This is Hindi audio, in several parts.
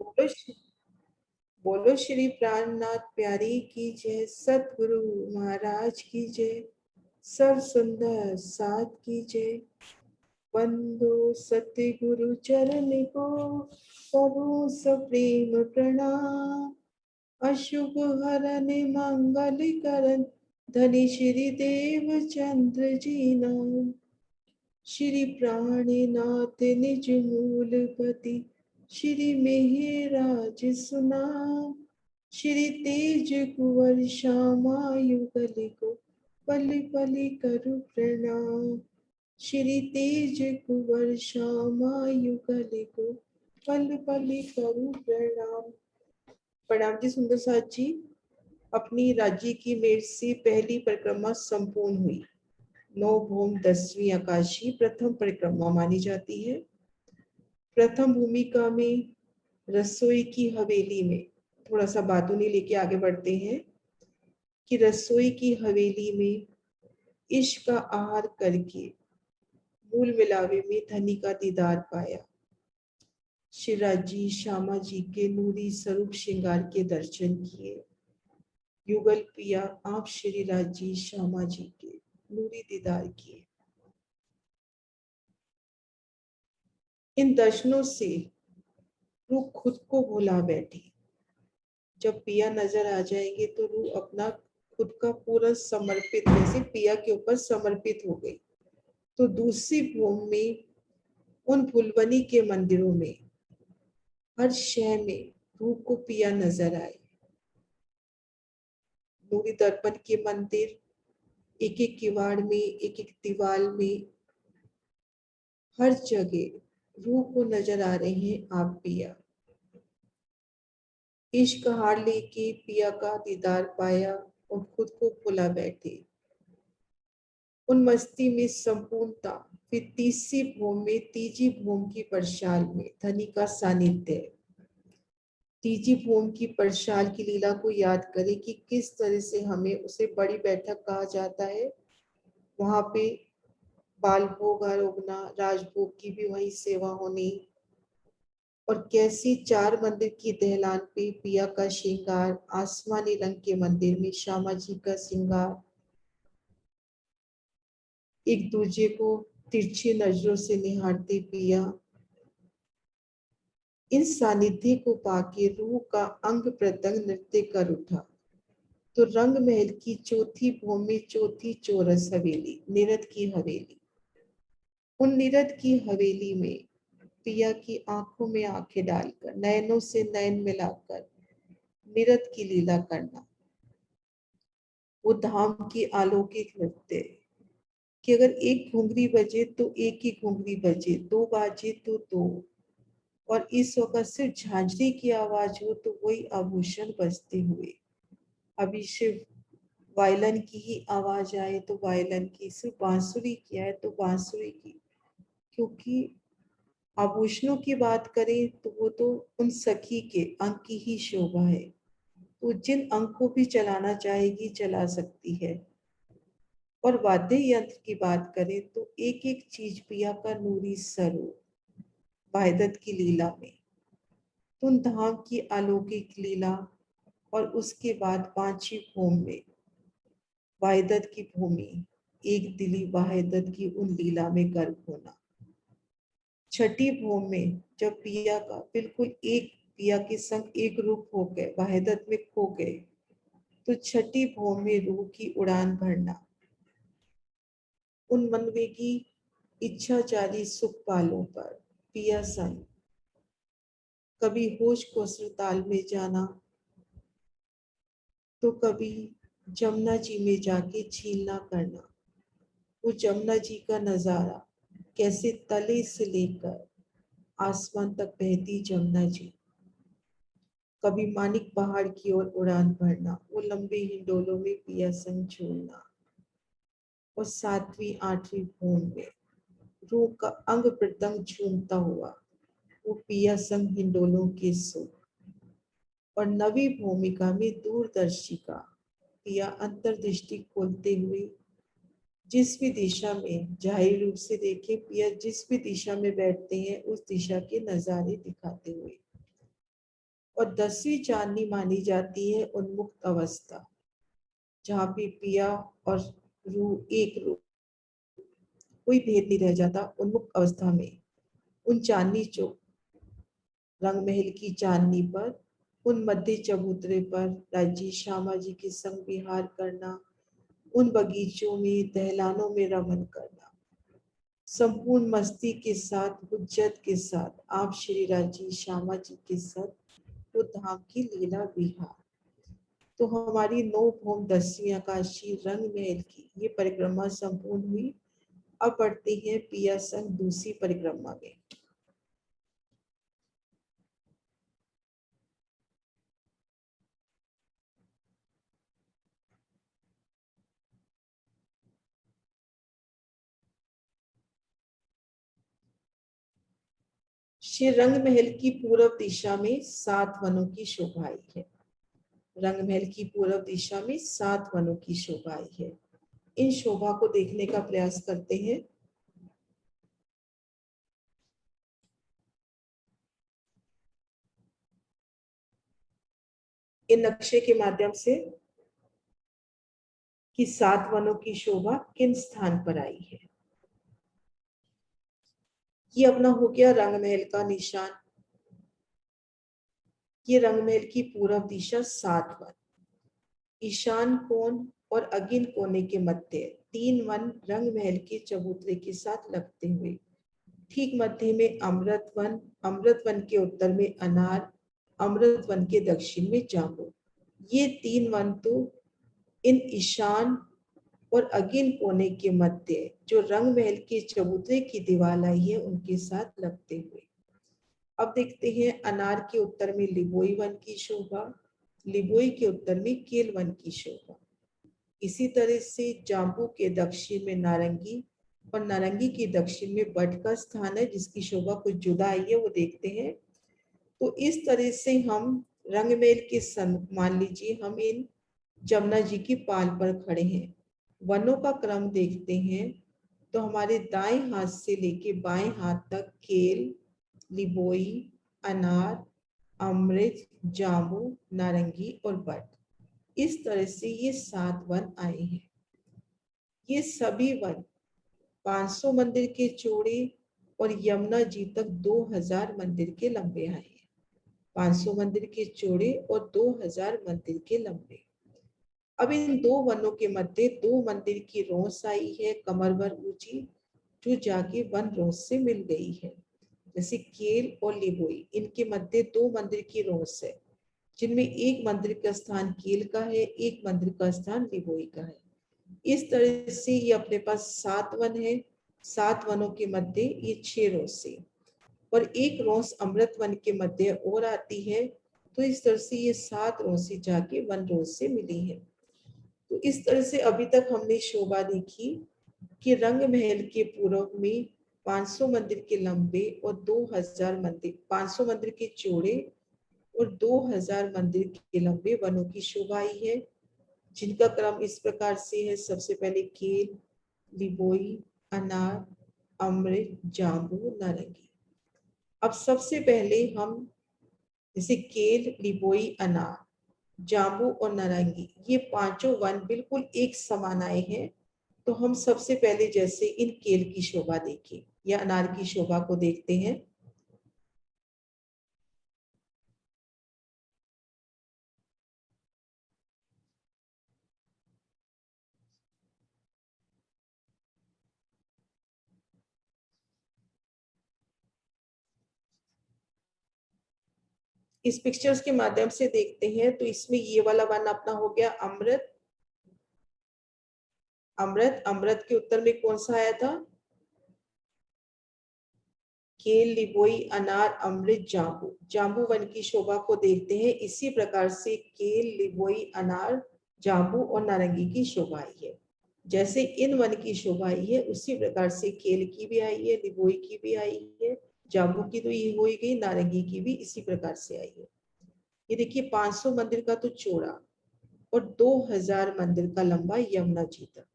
बोलो बोलो श्री प्राणनाथ प्यारी की जय, सतगुरु महाराज की जय, सर्व सुंदर साथ की जय। वंदो सत्य गुरु चरण को, करो सप्रेम प्रणाम। अशुभ हरन मंगल करन, धनी श्री देव चंद्र जी नाम। श्री प्राणनाथ निज मूलपति, श्री मेहराज सुनाम। श्री तेज कुंवर श्यामा युगल को, पल पल करु प्रणाम। श्री तेज कुंवर श्यामा युगल को, पल पल करु प्रणाम। प्रणाम जी सुंदर साथ जी। अपनी राज्य की मेर से पहली परिक्रमा संपूर्ण हुई। 9 भूम 10वीं आकाशी प्रथम परिक्रमा मानी जाती है। प्रथम भूमिका में रसोई की हवेली में, थोड़ा सा बातूनी लेके आगे बढ़ते हैं कि रसोई की हवेली में इश्क का आहार करके मूल मिलावे में धनी का दीदार पाया। शिवराज जी श्यामा जी के नूरी स्वरूप श्रृंगार के दर्शन किए। युगल पिया आप श्री राज जी श्यामा जी के नूरी दीदार किए। इन दर्शनों से रूह खुद को भुला बैठी। जब पिया नजर आ जाएंगे तो रूह अपना खुद का पूरा समर्पित, जैसे पिया के ऊपर समर्पित हो गई। तो दूसरी भूमि में, उन फुलवनी के मंदिरों में, हर शय में रूह को पिया नजर आए। नूरी दर्पण के मंदिर, एक एक किवाड़ में, एक एक दीवार में, हर जगह रूह को नजर आ रहे हैं आप पिया। इश्क हार लेके पिया का दीदार पाया और खुद को भुला बैठे। उन मस्ती में संपूर्णता। फिर तीसरी भूमि में, तीजी भूमि की परशाल में धनी का सानिध्य। तीजी भूमि की परशाल की लीला को याद करें कि किस तरह से हमें उसे बड़ी बैठक कहा जाता है। वहां पे बाल भोग आरोगना, राजभोग की भी वही सेवा होनी, और कैसी चार मंदिर की दहलान पे पिया का श्रृंगार, आसमानी रंग के मंदिर में श्यामा जी का श्रृंगार, एक दूजे को तिरछी नजरों से निहारते पिया। इन सानिध्य को पाके रूह का अंग प्रत्यंग नृत्य कर उठा। तो रंग महल की चौथी भूमि, चौथी चौरस हवेली, निरत की हवेली। उन निरत की हवेली में पिया की आंखों में आंखें डालकर, नयनों से नयन मिलाकर निरत की लीला करना, वो धाम की अलौकिक नृत्य कि अगर एक घुंघरी बजे तो एक ही घुंघरी बजे, दो बाजे तो दो, और इस वक्त सिर्फ झांझरी की आवाज हो तो वही आभूषण बजते हुए। अभी सिर्फ वायलन की ही आवाज आए तो वायलन की, सिर्फ बांसुरी की आए तो बांसुरी की, क्योंकि आभूषणों की बात करें तो वो तो उन सखी के अंग की ही शोभा है। तो जिन अंग को भी चलाना चाहेगी चला सकती है। और वाद्य यंत्र की बात करें तो एक एक चीज पिया का नूरी स्वरूप वाहिदत की लीला में, तुम धाम की अलौकिक लीला, और उसके बाद पांचवी भूमि में वाहिदत की भूमि, एक दिली वाहिदत की उन लीला में गर्भ होना। छठी भूमि में जब पिया का बिल्कुल एक, पिया के संग एक रूप हो गए, वाहिदत में खो गए, तो छठी भूमि में रूह की उड़ान भरना। उन मनवेगी इच्छाचारी सुख पालों पर पिया संग कभी होश को अस्पताल में जाना, तो कभी जमुना जी में जाके छीलना करना। वो जमुना जी का नजारा, कैसे तले से लेकर आसमान तक बहती जमुना जी। कभी मानिक पहाड़ की ओर उड़ान भरना, वो लंबे हिंडोलों में पिया संग झूलना। और सातवीं आठवीं भूमि में रूह का अंग प्रत्यंग झूमता हुआ वो पिया संग हिंडोलों के सुख। और नवी भूमिका में दूरदर्शिका पिया अंतर्दृष्टि खोलते हुए जिस भी दिशा में, जाहिर रूप से देखे पिया जिस भी दिशा में बैठते हैं उस दिशा के नजारे दिखाते हुए। और 10वीं चांदनी मानी जाती है उन्मुक्त अवस्था, जहाँ पे पिया और रूह एक रूह, कोई भेद नहीं रह जाता उन्मुक्त अवस्था में। उन चांदनी चौक रंग महल की चांदनी पर, उन मध्य चबूतरे पर राज्य श्यामा जी के संग विहार करना, उन बगीचों में दहलानों में रमन करना, संपूर्ण मस्ती के साथ हुज्जत के साथ आप श्री राजी श्यामा जी के साथ वो धाम की लीला विहार। तो हमारी 9 भौम 10वीं आकाशीय रंग महल की ये परिक्रमा संपूर्ण हुई। अब बढ़ते हैं पिया संग दूसरी परिक्रमा में। श्री रंग महल की पूर्व दिशा में 7 वनों की शोभा आई है। रंग महल की पूर्व दिशा में 7 वनों की शोभा आई है। इन शोभा को देखने का प्रयास करते हैं। इन नक्शे के माध्यम से कि 7 वनों की शोभा किन स्थान पर आई है। ये अपना हो गया रंग महल का निशान। ये रंग महल की पूर्व दिशा 7 वन, ईशान कोण और अगिन कोने के मध्य 3 वन रंग महल के चबूतरे के साथ लगते हुए, ठीक मध्य में अमृत वन, अमृत वन के उत्तर में अनार, अमृत वन के दक्षिण में जामुन। ये 3 वन तो इन ईशान और अगिन कोने के मध्य जो रंग महल के चबूतरे की दीवार आई है उनके साथ लगते हुए। अब देखते हैं अनार के उत्तर में लिबोई वन की शोभा, लिबोई के उत्तर में केल वन की शोभा। इसी तरह से जाम्बू के दक्षिण में नारंगी और नारंगी के दक्षिण में बट का स्थान है, जिसकी शोभा कुछ जुदा आई है, वो देखते हैं। तो इस तरह से हम रंगमेल के सम्मुख, मान लीजिए हम इन जमुना जी की पाल पर खड़े हैं, वनों का क्रम देखते हैं तो हमारे दाएं हाथ से लेके बाएं हाथ तक केल, लिबोई, अनार, अमृत, जामू, नारंगी और बट, इस तरह से ये 7 वन आए हैं। ये सभी वन 500 मंदिर के चौड़े और यमुना जी तक 2000 मंदिर के लंबे आए हैं। 500 मंदिर के चौड़े और 2000 मंदिर के लंबे। अब इन 2 वनों के मध्य 2 मंदिर की रोस आई है कमर भर ऊंची, जो जाके वन रोस से मिल गई है। जैसे केल और लिबोई, इनके मध्य 2 मंदिर की रोस है, जिनमें एक मंदिर का स्थान केल का है, एक मंदिर का स्थान लिबोई का है। इस तरह से ये अपने पास 7 वन है। 7 वनों के मध्य ये 6 रोसे और एक रोस अमृत वन के मध्य और आती है। तो इस तरह से ये 7 रोसे जाके वन रोस से मिली है। तो इस तरह से अभी तक हमने शोभा देखी कि रंग महल के पूर्व में 500 मंदिर के लंबे और 2000 मंदिर, 500 मंदिर के चौड़े और 2000 मंदिर के लंबे वनों की शोभा आई है, जिनका क्रम इस प्रकार से है। सबसे पहले केल, लिबोई, अनार, अमृत, जाम्बू, नारंगी। अब सबसे पहले हम जैसे केल, लिबोई, अनार, जाम्बू और नारंगी, ये पांचों वन बिल्कुल एक समान आए हैं। तो हम सबसे पहले जैसे इन केल की शोभा देखें या अनार की शोभा को देखते हैं। इस पिक्चर्स के माध्यम से देखते हैं तो इसमें ये वाला वन अपना हो गया अमृत। अमृत, अमृत के उत्तर में कौन सा आया था? केल, लिबोई, अनार, अमृत, जाम्बू। जाम्बू वन की शोभा को देखते हैं। इसी प्रकार से केल, लिबोई, अनार, जाम्बू और नारंगी की शोभा आई है। जैसे इन वन की शोभा आई है उसी प्रकार से केल की भी आई है, लिबोई की भी आई है, जाम्बू की तो ये हो ही गई, नारंगी की भी इसी प्रकार से आई है। ये देखिए 500 मंदिर का तो चौड़ा और 2000 मंदिर का लंबा यमुना जी तक।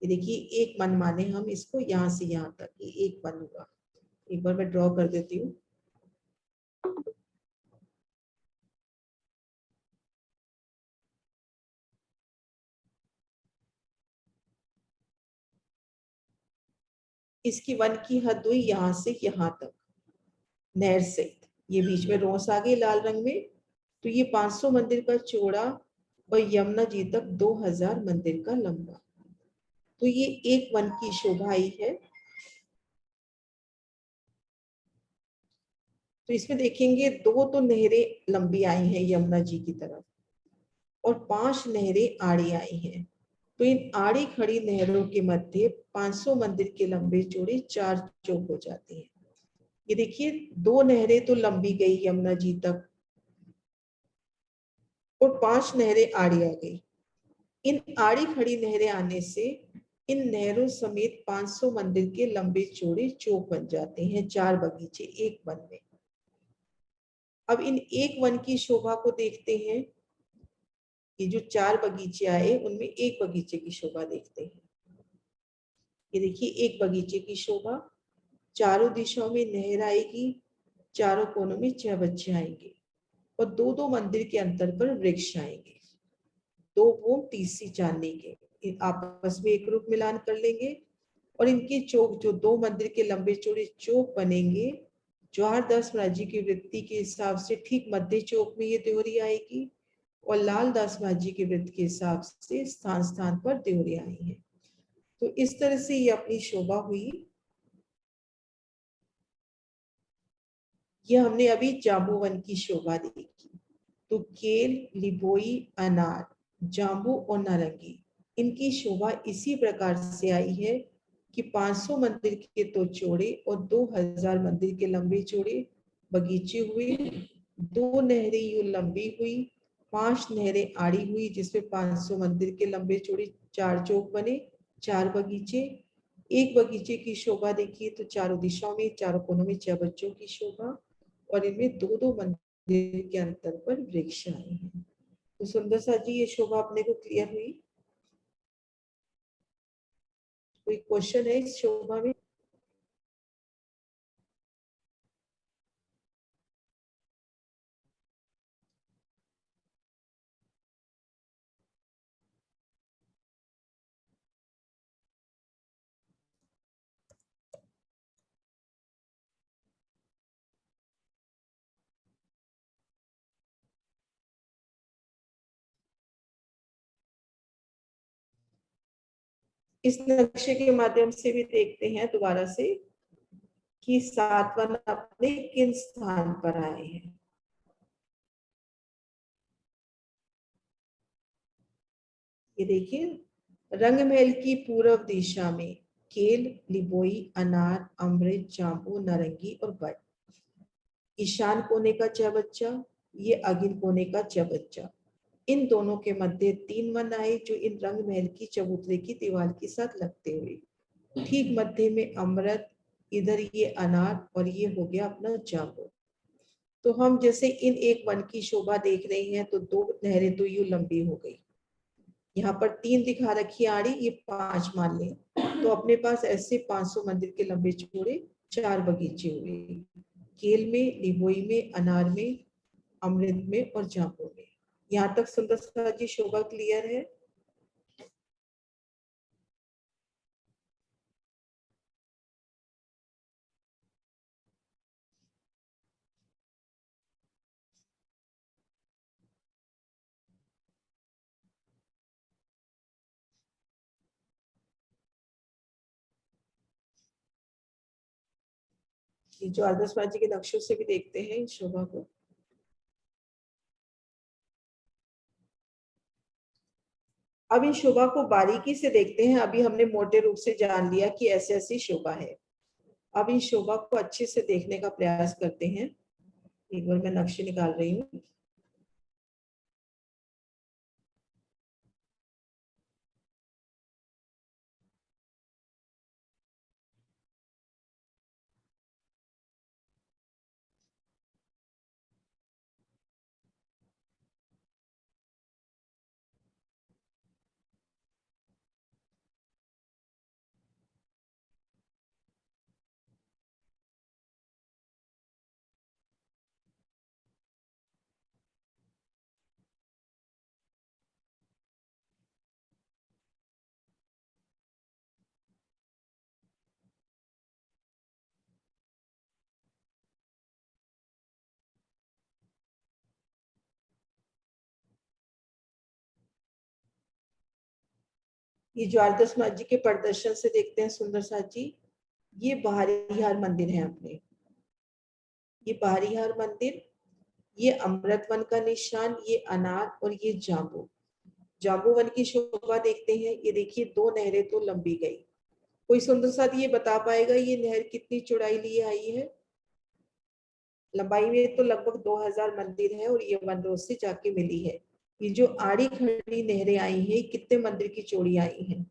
ये देखिए एक मन माने हम इसको, यहाँ से यहाँ तक ये एक मन हुआ। एक बार मैं ड्रॉ कर देती हूँ। इसकी वन की हद हुई यहाँ से यहाँ तक, नहर सहित। ये बीच में रोस आ गई लाल रंग में। तो ये 500 मंदिर का चौड़ा और यमुना जी तक 2000 मंदिर का लंबा। तो ये एक वन की शोभा ही है। तो इसमें देखेंगे दो तो नहरें लंबी आई हैं यमुना जी की तरफ, और 5 नहरें आड़ी आई हैं। तो इन आड़ी खड़ी नहरों के मध्य 500 मंदिर के लंबे चौड़े 4 चौक हो जाते हैं। ये देखिए, 2 नहरें तो लंबी गई यमुना जी तक, और 5 नहरें आड़ी आ गई। इन आड़ी खड़ी नहरें आने से इन नहरों समेत 500 मंदिर के लंबे चौड़े चौक बन जाते हैं, 4 बगीचे एक वन में। अब इन एक वन की शोभा को देखते हैं। ये जो 4 बगीचे आए उनमें एक बगीचे की शोभा देखते हैं। ये देखिए, एक बगीचे की शोभा, चारों दिशाओं में नहर आएगी, चारों कोनों में 6 बच्चे आएंगे, और दो दो मंदिर के अंतर पर वृक्ष आएंगे, 2 बूंद तीसरी चांदनी के आपस में एक रूप मिलान कर लेंगे। और इनके चौक, जो 2 मंदिर के लंबे चौड़े चौक बनेंगे, जवाहर दास महाराज जी की वृत्ति के हिसाब से ठीक मध्य चौक में ये त्योहरी आएगी, और लाल दास महाराज जी के वृत्त के हिसाब से स्थान स्थान पर त्योहरी आई है। तो इस तरह से ये अपनी शोभा हुई। ये हमने अभी जाम्बूवन की शोभा देखी। तो केल, लिबोई, अनार, जाम्बू और नारंगी, इनकी शोभा इसी प्रकार से आई है कि 500 मंदिर के तो चौड़े और 2000 मंदिर के लंबे चौड़े बगीचे हुए, 2 नहरें यूं लंबी हुई, 5 नहरें आड़ी हुई, जिसमें 500 मंदिर के लंबे चौड़े 4 चौक बने, 4 बगीचे। एक बगीचे की शोभा देखिए तो चारों दिशाओं में, चारों कोनों में 6 बच्चों की शोभा, और इनमें 2 मंदिर के अंतर पर वृक्ष आए हैं। तो सुंदर सा जी, ये शोभा अपने को क्लियर हुई। कोई क्वेश्चन है इस शोभा में? इस नक्शे के माध्यम से भी देखते हैं दोबारा से कि सातवां अपने किन स्थान पर आए हैं। ये देखिए, रंगमहल की पूर्व दिशा में केल, लिबोई, अनार, अमृत, जाम्बू, नारंगी और बट। ईशान कोने का चबच्चा, ये अगिन कोने का चबच्चा। इन दोनों के मध्य 3 वन आए, जो इन रंग महल की चबूतरे की दीवार के साथ लगते हुए। ठीक मध्य में अमृत, इधर ये अनार, और ये हो गया अपना जामुन। तो हम जैसे इन एक वन की शोभा देख रहे हैं, तो 2 नहरें तो यूं लंबी हो गई, यहाँ पर 3 दिखा रखी आड़ी, ये 5 मान लें, तो अपने पास ऐसे 500 मंदिर के लंबे चौड़े 4 बगीचे हुए, केल में, लिबोई में, अनार में, अमृत में और जामुन में। यहाँ तक सुंदर जी शोभा क्लियर है? ये जो आदर्श जी के नक्शों से भी देखते हैं इस शोभा को। अब इन शोभा को बारीकी से देखते हैं। अभी हमने मोटे रूप से जान लिया कि ऐसे ऐसी शोभा है। अब इन शोभा को अच्छे से देखने का प्रयास करते हैं। एक बार मैं नक्शे निकाल रही हूँ। ये ज्वारदास नाथ जी के प्रदर्शन से देखते हैं सुंदर साथ जी। ये बाहरीहार मंदिर है अपने, ये बाहरीहार मंदिर, ये अमृत वन का निशान, ये अनार और ये जाम्बू। जाम्बू वन की शोभा देखते हैं। ये देखिए 2 नहरें तो लंबी गई। कोई सुंदर साथ ये बता पाएगा ये नहर कितनी चौड़ाई लिए आई है? लंबाई में तो लगभग 2000 मंदिर है और ये वन रोड से जाके मिली है। ये जो आड़ी खड़ी नहरें आई हैं कितने मंदिर की चौड़ी आई हैं?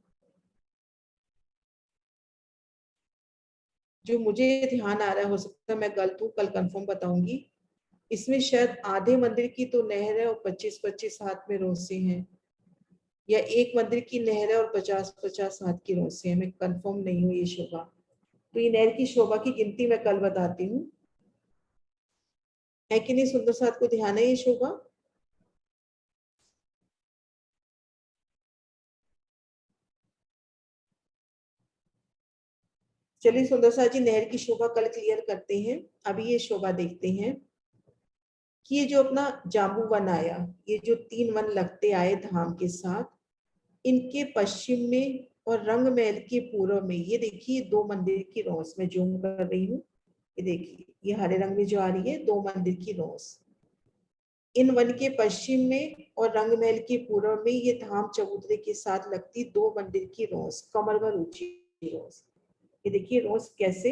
जो मुझे ध्यान आ रहा है, हो सकता है मैं गलत हूँ, कल कंफर्म बताऊंगी। इसमें शायद आधे मंदिर की तो नहर है और 25-25 हाथ में रोसे हैं, या एक मंदिर की नहर है और 50-50 हाथ की रोसे हैं। मैं कंफर्म नहीं हूँ ये शोभा। तो ये नहर की शोभा की गिनती मैं कल बताती हूँ। है कि नहीं सुंदर साथ को ध्यान है ये शोभा? चलिए सुंदर साथ जी नहर की शोभा कल क्लियर करते हैं। अभी ये शोभा देखते हैं कि ये जो अपना जाम्बू वन आया, ये जो 3 वन लगते आए धाम के साथ, इनके पश्चिम में और रंग महल के पूर्व में ये देखिए 2 मंदिर की रोस मैं जूम कर रही हूँ। ये देखिए ये हरे रंग में जो आ रही है 2 मंदिर की रोस। इन वन के पश्चिम में और रंग महल के पूर्व में ये धाम चबूतरे के साथ लगती 2 मंदिर की रोस, कमर भर ऊंची रोस। ये देखिए रोस कैसे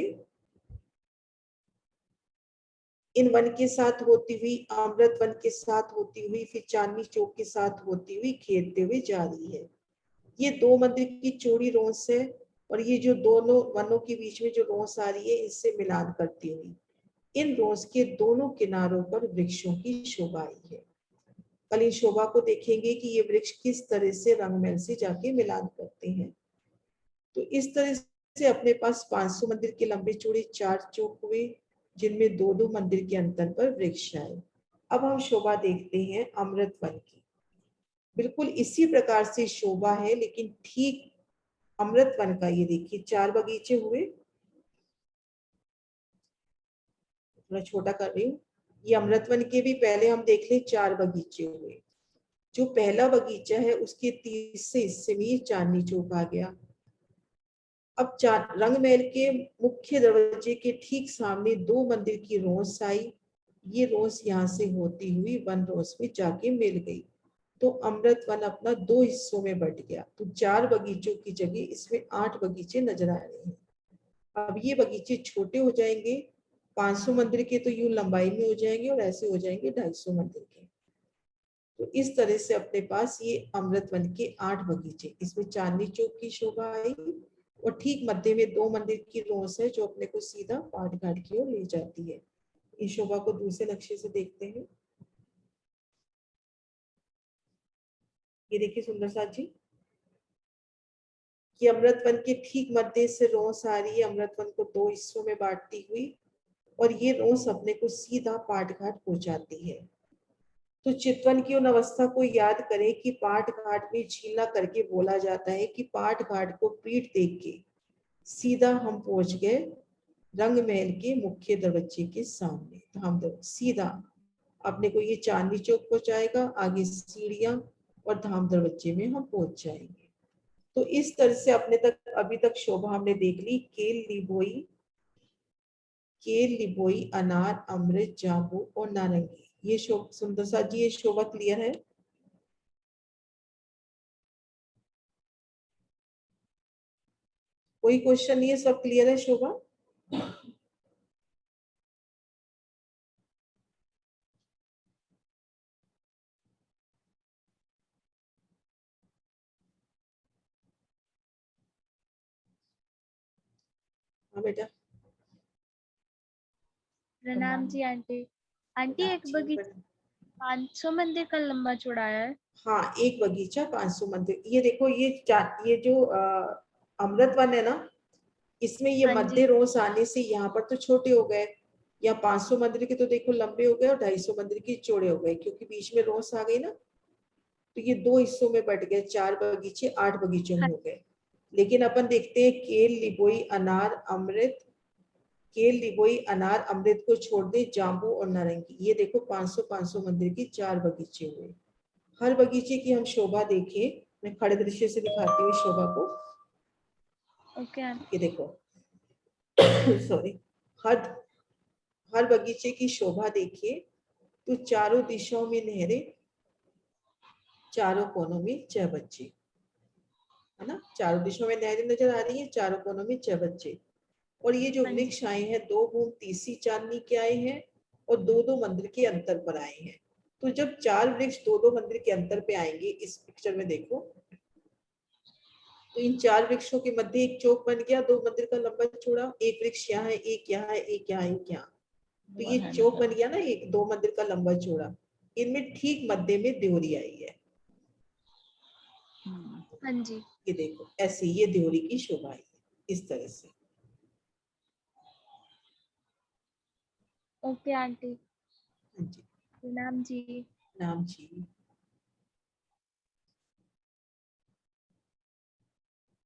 इन वन के साथ होती हुई, अमृत वन के साथ होती हुई, फिर चांदनी चौक के साथ होती हुई घेरते हुए जा रही है। ये 2 मंदिर की चौड़ी रोस है और ये जो दोनों वनों के बीच में जो रोस आ रही है इससे मिलान करती हुई इन रोस के दोनों किनारों पर वृक्षों की शोभा आई है। कल इन शोभा को देखेंगे कि ये वृक्ष किस तरह से रंगमहल से जाके मिलान करते हैं। तो इस तरह से अपने पास 500 मंदिर के लंबे चौड़े 4 चौक हुए, जिनमें 2-2 मंदिर के अंतर पर वृक्ष आए। अब हम शोभा देखते हैं अमृत वन की। बिल्कुल इसी प्रकार से शोभा है, लेकिन ठीक अमृत वन का ये देखिए 4 बगीचे हुए। थोड़ा छोटा कर रही हूँ। ये अमृत वन के भी पहले हम देख ले 4 बगीचे हुए। जो पहला बगीचा है उसके तीसरे हिस्से में ये चांदनी चौक आ गया। अब रंग महल के मुख्य दरवाजे के ठीक सामने 2 मंदिर की रोस आई। ये रोस यहाँ से होती हुई वन रोस में जाके मिल गई। तो अमृत वन अपना 2 हिस्सों में बट गया। तो 4 बगीचों की जगह इसमें 8 बगीचे नजर आ रहे हैं। अब ये बगीचे छोटे हो जाएंगे, 500 मंदिर के तो यूं लंबाई में हो जाएंगे और ऐसे हो जाएंगे 250 मंदिर के। तो इस तरह से अपने पास ये अमृत वन के 8 बगीचे, इसमें चांदनी चौक की शोभा आई और ठीक मध्य में 2 मंदिर की रोस है जो अपने को सीधा पाट घाट की ओर ले जाती है। इस शोभा को दूसरे नक्शे से देखते हैं। ये देखिए सुंदर साथ जी कि अमृत वन के ठीक मध्य से रोस आ रही है, अमृत वन को 2 हिस्सों में बांटती हुई, और ये रोस अपने को सीधा पाट घाट पहुंचाती है। तो चितवन की उन अवस्था को याद करें कि पाट घाट में झीलना करके बोला जाता है कि पाट घाट को पीठ देख के सीधा हम पहुंच गए रंग महल के मुख्य दरवाजे के सामने। धाम दरवाजा सीधा अपने को ये चांदनी चौक पहुंचाएगा, आगे सीढ़ियां और धाम दरवाजे में हम पहुंच जाएंगे। तो इस तरह से अपने तक अभी तक शोभा हमने देख ली। केल, लिबोई, अनार, अमृत, जाम्बू और नारंगी। ये सुंदर सा जी ये शोभा क्लियर है? कोई क्वेश्चन नहीं है, सब क्लियर है शोभा? हाँ बेटा। प्रणाम जी आंटी। आंटी एक जी बगीचा 500 मंदिर का लंबा चौड़ा है। हाँ, एक बगीचा 500 मंदिर। ये देखो ये जो अमृत वन है ना, इसमें ये हाँ मध्य जी। रोस आने से यहाँ पर तो छोटे हो गए। यहाँ 500 मंदिर के तो देखो लंबे हो गए और 250 मंदिर के चौड़े हो गए, क्योंकि बीच में रोस आ गई ना। तो ये 2 हिस्सों में बट गए, 4 बगीचे 8 बगीचों में हाँ। हो गए। लेकिन अपन देखते हैं केल, लिबोई, अनार, अमृत, केल, लिबोई, अनार, अमृत को छोड़ दे जाम्बू और नारंगी। ये देखो 500-500 मंदिर की 4 बगीचे हुए। हर बगीचे की हम शोभा देखें, मैं खड़े दृश्य से दिखाती हूँ इस शोभा को। Okay aunty. ये देखो सॉरी, हर हर बगीचे की शोभा देखिए तो चारों दिशाओं में नहरें, चारों कोनों में 6 बच्चे, है ना। चारों दिशाओं में नहरें नजर आ रही है, चारों कोनों में 6 बच्चे। और ये जो हाँ जी। वृक्ष आए हैं 2 बूंद तीसरी चांदनी के आए हैं और 2-2 मंदिर के अंतर पर आए हैं। तो जब 4 वृक्ष 2-2 मंदिर के अंतर पे आएंगे, इस पिक्चर में देखो, तो इन 4 वृक्षों के मध्य एक चौक बन गया, 2 मंदिर का लंबा चौड़ा। एक वृक्ष यहाँ है, एक यहाँ है, एक यहाँ, एक यहाँ। तो ये चौक बन गया ना, एक 2 मंदिर का लंबा चौड़ा। इनमें ठीक मध्य में देवरी आई है। हाँ जी। ये देखो ऐसे ये देवरी की शोभा है, इस तरह से। Okay aunty. हाँ जी, प्रणाम जी। नाम जी।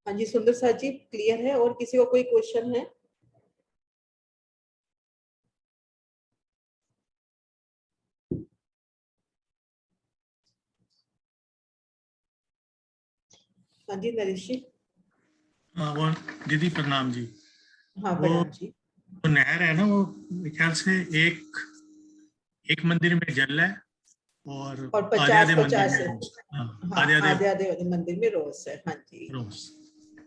हाँ जी सुंदर साथ जी, क्लियर है? और किसी को कोई क्वेश्चन है? हाँ जी नरेश जी। और दीदी प्रणाम जी। हाँ वो प्रणाम जी। नहर है ना, वो मेरे ख्याल से एक मंदिर में जल है और और आधे आधे मंदिर 50-50 में है। रोज। हाँ, हाँ आधे आधे आधे आधे मंदिर में रोज है। हाँ जी। रोज।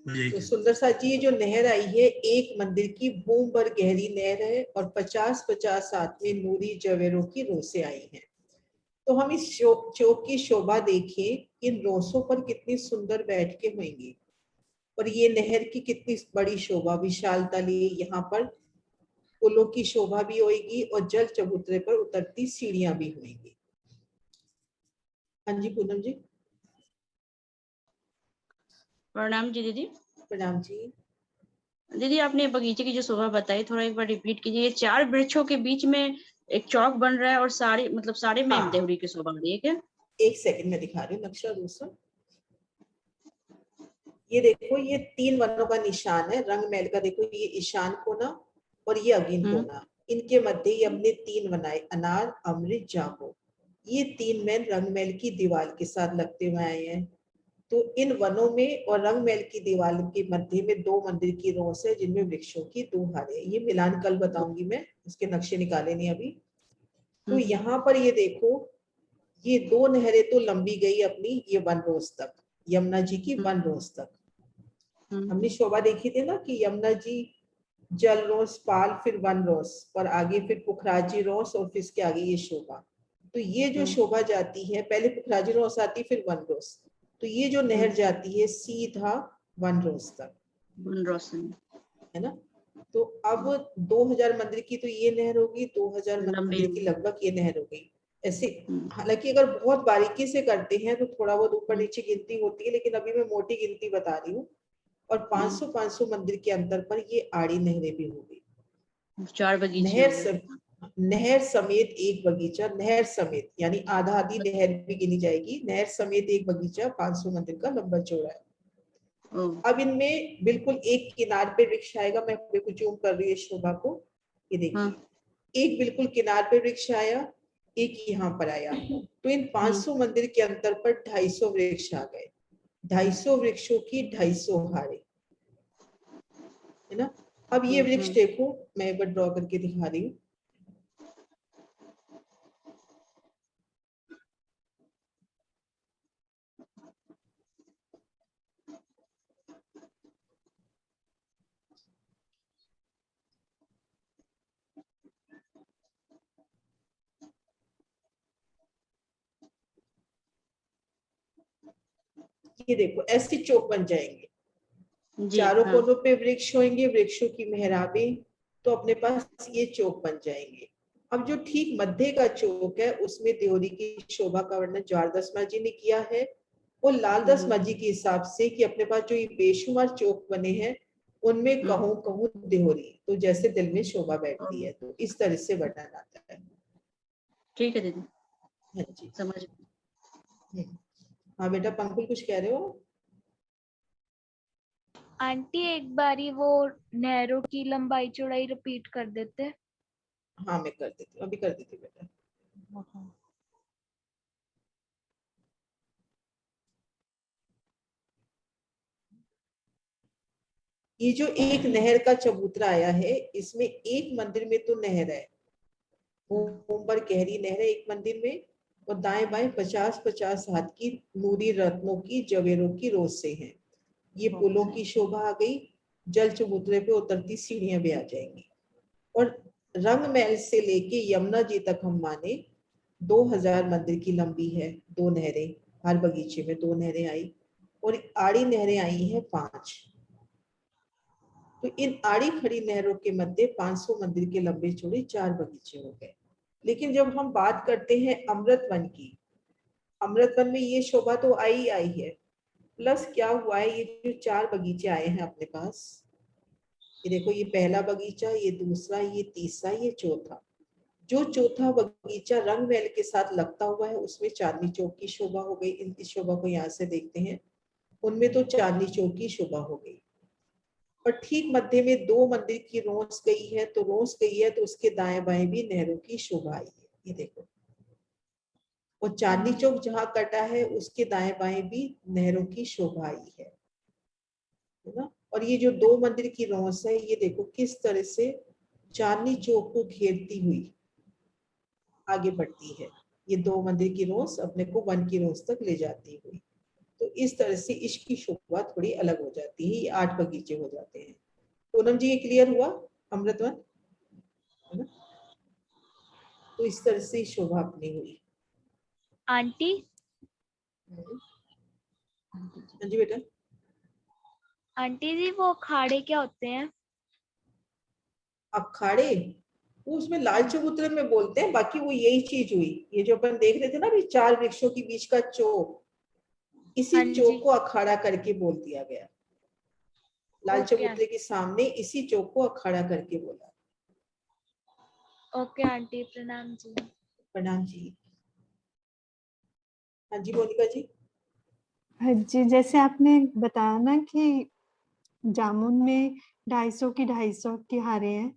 यही तो कहते सुंदर साथ जी, ये जो नहर आई है एक मंदिर की बूम भर गहरी नहर है और 50-50 साथ में नूरी जवेरों की रोसे आई हैं। तो हम इस चौक की शोभा देखें, इन रोसों पर कितनी सुंदर बैठ के होंगी। और ये नहर की कितनी बड़ी शोभा, विशालता लिए यहाँ पर पुलों की शोभा भी होगी और जल चबूतरे पर उतरती सीढ़ियां भी होंगी। हाँ जी पूनम जी। प्रणाम जी दीदी। प्रणाम जी। दीदी आपने बगीचे की जो शोभा बताई थोड़ा एक बार रिपीट कीजिए। ये 4 वृक्षों के बीच में एक चौक बन रहा है और सारे मतलब सारे में हाँ देवरी की शोभा बढ़ी है क्या? एक सेकंड में दिखा रही हूँ नक्शा दूसरा। ये देखो ये 3 वनों का निशान है रंग महल का। देखो ये ईशान कोना और ये अगीन कोना, इनके मध्य ही हमने 3 बनाए, अनार अमृत जामो। ये 3 मैन रंग महल की दीवार के साथ लगते हुए आए हैं। तो इन वनों में और रंग महल की दीवार के मध्य में 2 मंदिर की रोस है जिनमें वृक्षों की 2 हारे। ये मिलान कल बताऊंगी मैं, इसके नक्शे निकाले नहीं अभी। तो यहाँ पर ये देखो, ये 2 नहरें तो लंबी गई अपनी ये वन रोज तक, यमुना जी की वन रोज तक। हमने शोभा देखी थी ना कि यमुना जी जल रोस पाल फिर वन रोस और आगे फिर पुखराजी रोस और फिर इसके आगे ये शोभा। तो ये जो शोभा जाती है, पहले पुखराजी रोस आती फिर वन रोस। तो ये जो नहर जाती है सीधा वन रोस तक, है ना। तो अब 2000 मंदिर की तो ये नहर होगी, 2000 मंदिर की लगभग ये नहर हो गई ऐसे। हालांकि अगर बहुत बारीकी से करते हैं तो थोड़ा बहुत ऊपर नीचे गिनती होती है, लेकिन अभी मैं मोटी गिनती बता रही हूँ। और 500-500 मंदिर के अंतर पर ये आड़ी नहरें भी होगी। 4 बगीचे नहर समेत एक बगीचा, नहर समेत यानी आधा आधी नहर भी गिनी जाएगी। नहर समेत एक बगीचा 500 मंदिर का लंबा चौड़ा है। अब इनमें बिल्कुल एक किनार पे वृक्ष आएगा, मैं बिल्कुल जूम कर रही हूँ इस शोभा को। ये देखिए एक बिल्कुल किनार पे वृक्ष आया, एक यहाँ पर आया। तो इन 500 मंदिर के अंतर पर 250 वृक्ष आ गए। 250 वृक्षों की 250 हारे, है ना। अब ये वृक्ष देखो, मैं एक बार ड्रॉ करके दिखा रही हूँ। ये देखो ऐसे चौक बन जाएंगे, चारों कोनों पे वृक्ष होंगे, वृक्षों की मेहराबें, तो अपने पास ये चौक बन जाएंगे। अब जो ठीक मध्य का चौक है उसमें देवरी की शोभा का वर्णन ज्वारदास मां जी ने किया है और लालदास मां जी के हिसाब से कि अपने पास जो ये बेशुमार चौक बने हैं उनमें कहूं कहूं देवरी, तो जैसे दिल में शोभा बैठती है। तो इस तरह से वर्णन आता है। ठीक है दीदी। हाँ जी समझ। हाँ बेटा पंकुल कुछ कह रहे हो? आंटी एक बारी वो नहरों की लंबाई चौड़ाई रिपीट कर देते। हाँ मैं कर देती हूँ, अभी कर देती हूँ बेटा। ये जो एक नहर का चबूतरा आया है, इसमें एक मंदिर में तो नहर है, ऊपर गहरी नहर है एक मंदिर में, और दाएं बाएं 50-50 हाथ की नूरी रत्नों की जवेरों की रोसे हैं। ये पुलों की शोभा आ गई, जल चबूतरे पे उतरती सीढ़ियां भी आ जाएंगी। और रंग महल से लेके यमुना जी तक हम माने 2000 मंदिर की लंबी है, 2 नहरें, हर बगीचे में 2 नहरें आई, और आड़ी नहरें आई हैं 5। तो इन आड़ी खड़ी नहरों के मध्य 500 मंदिर के लंबे चौड़े 4 बगीचे हो गए। लेकिन जब हम बात करते हैं अमृत वन की, अमृत वन में ये शोभा तो आई है, प्लस क्या हुआ है, ये जो 4 बगीचे आए हैं अपने पास, ये देखो, ये पहला बगीचा, ये दूसरा, ये तीसरा, ये चौथा। जो चौथा बगीचा रंग महल के साथ लगता हुआ है, उसमें चांदनी चौक की शोभा हो गई। इनकी शोभा को यहाँ से देखते हैं, उनमें तो चांदनी चौक की शोभा हो गई। और ठीक मध्य में 2 मंदिर की रोस गई है, तो रोस गई है तो उसके दाएं बाएं भी नहरों की शोभा आई है, ये देखो। और चांदनी चौक जहां कटा है, उसके दाएं बाएं भी नहरों की शोभा आई है ना। और ये जो 2 मंदिर की रोस है, ये देखो किस तरह से चांदनी चौक को घेरती हुई आगे बढ़ती है। ये 2 मंदिर की रोस अपने को वन की रोस तक ले जाती हुई। तो इस तरह से इश्क की शोभा थोड़ी अलग हो जाती है। ये 8 बगीचे हो जाते हैं। पूनम जी, ये क्लियर हुआ अमृतवन, है ना? तो इस तरह से शोभा अपनी हुई। आंटी हाँ जी बेटा। आंटी जी, वो अखाड़े क्या होते हैं? अखाड़े वो उसमें लाल चबूतरे में बोलते हैं, बाकी वो यही चीज हुई। ये जो अपन देख रहे थे ना अभी, 4 वृक्षों के बीच का चौक, इसी हाँ जी। चौक को अखाड़ा करके बोल दिया गया। लाल ओके चबूतरे के सामने इसी चौक को अखाड़ा करके बोला। ओके आंटी, प्रणाम जी। प्रणाम जी। हाँ जी मोनिका जी। हाँ जी, जैसे आपने बताया ना कि जामुन में 250 की हारे हैं,